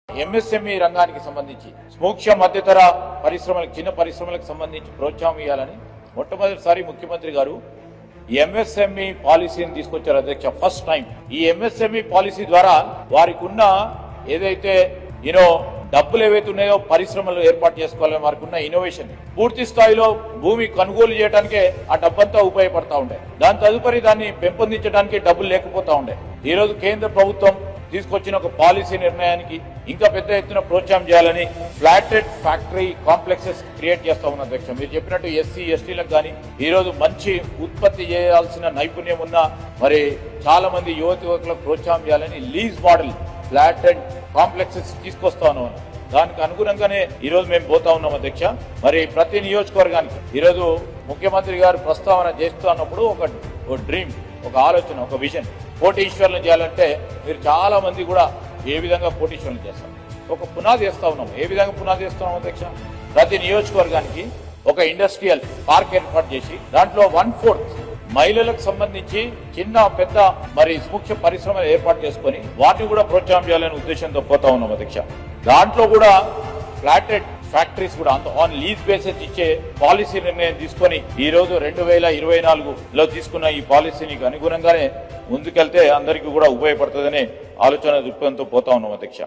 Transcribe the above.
MSME రంగానికి సంబంధించి సూక్ష్మ మధ్యతర పరిశ్రమలకు చిన్న పరిశ్రమలకు సంబంధించి ప్రోత్సాహం ఇవ్వాలని మొట్టమొదటిసారి ముఖ్యమంత్రి గారు ఎంఎస్ఎంఈ పాలసీని తీసుకొచ్చారు అధ్యక్ష. ఫస్ట్ టైం ఈ ఎంఎస్ఎంఈ పాలసీ ద్వారా వారికి ఉన్న ఏదైతే డబ్బులు ఏవైతే ఉన్నాయో పరిశ్రమలు ఏర్పాటు చేసుకోవాలని వారికి ఉన్న ఇన్నోవేషన్ పూర్తి స్థాయిలో భూమి కొనుగోలు చేయడానికే ఆ డబ్బంతా ఉపయోగపడతా ఉండే. దాని తదుపరి దాన్ని పెంపొందించడానికి డబ్బులు లేకపోతా ఉండే. ఈ రోజు కేంద్ర ప్రభుత్వం తీసుకొచ్చిన ఒక పాలసీ నిర్ణయానికి ఇంకా పెద్ద ఎత్తున ప్రోత్సాహం చేయాలని ఫ్లాటెడ్ ఫ్యాక్టరీ కాంప్లెక్సెస్ క్రియేట్ చేస్తా ఉన్న అధ్యక్ష. మీరు చెప్పినట్టు ఎస్సీ ఎస్టీలకు కానీ ఈ రోజు మంచి ఉత్పత్తి చేయాల్సిన నైపుణ్యం ఉన్న మరి చాలా మంది యువకులకు ప్రోత్సాహం చేయాలని లీజ్ మోడల్ ఫ్లాటెడ్ కాంప్లెక్సెస్ తీసుకొస్తా ఉన్నాం. దానికి అనుగుణంగానే ఈ రోజు మేము పోతా ఉన్నాం అధ్యక్ష. మరి ప్రతి నియోజకవర్గానికి ఈ రోజు ముఖ్యమంత్రి గారు ప్రస్తావన చేస్తూ ఉన్నప్పుడు ఒక డ్రీమ్, ఒక ఆలోచన, ఒక విజన్ కోటీశ్వర్లను చేయాలంటే మీరు చాలా మంది కూడా ఏ విధంగా కోటీశ్వర్లను చేస్తారు, ఒక పునాది వేస్తా ఉన్నాం. ఏ విధంగా పునాది వేస్తున్నాం అధ్యక్ష? ప్రతి నియోజకవర్గానికి ఒక ఇండస్ట్రియల్ పార్క్ ఏర్పాటు చేసి దాంట్లో 1/4 మహిళలకు సంబంధించి చిన్న పెద్ద మరి సూక్ష్మ పరిశ్రమలు ఏర్పాటు చేసుకుని వాటిని కూడా ప్రోత్సాహం చేయాలనే ఉద్దేశంతో పోతా ఉన్నాం అధ్యక్ష. దాంట్లో కూడా ఫ్లాటెడ్ ఫ్యాక్టరీస్ కూడా ఆన్ లీజ్ బేసిస్ ఇచ్చే పాలసీ నిర్ణయం తీసుకొని ఈ రోజు 2024లో తీసుకున్న ఈ పాలసీకి అనుగుణంగానే ముందుకెళ్తే అందరికీ కూడా ఉపయోగపడుతుందనే ఆలోచన దృక్పథంతో పోతా ఉన్నాం అధ్యక్ష.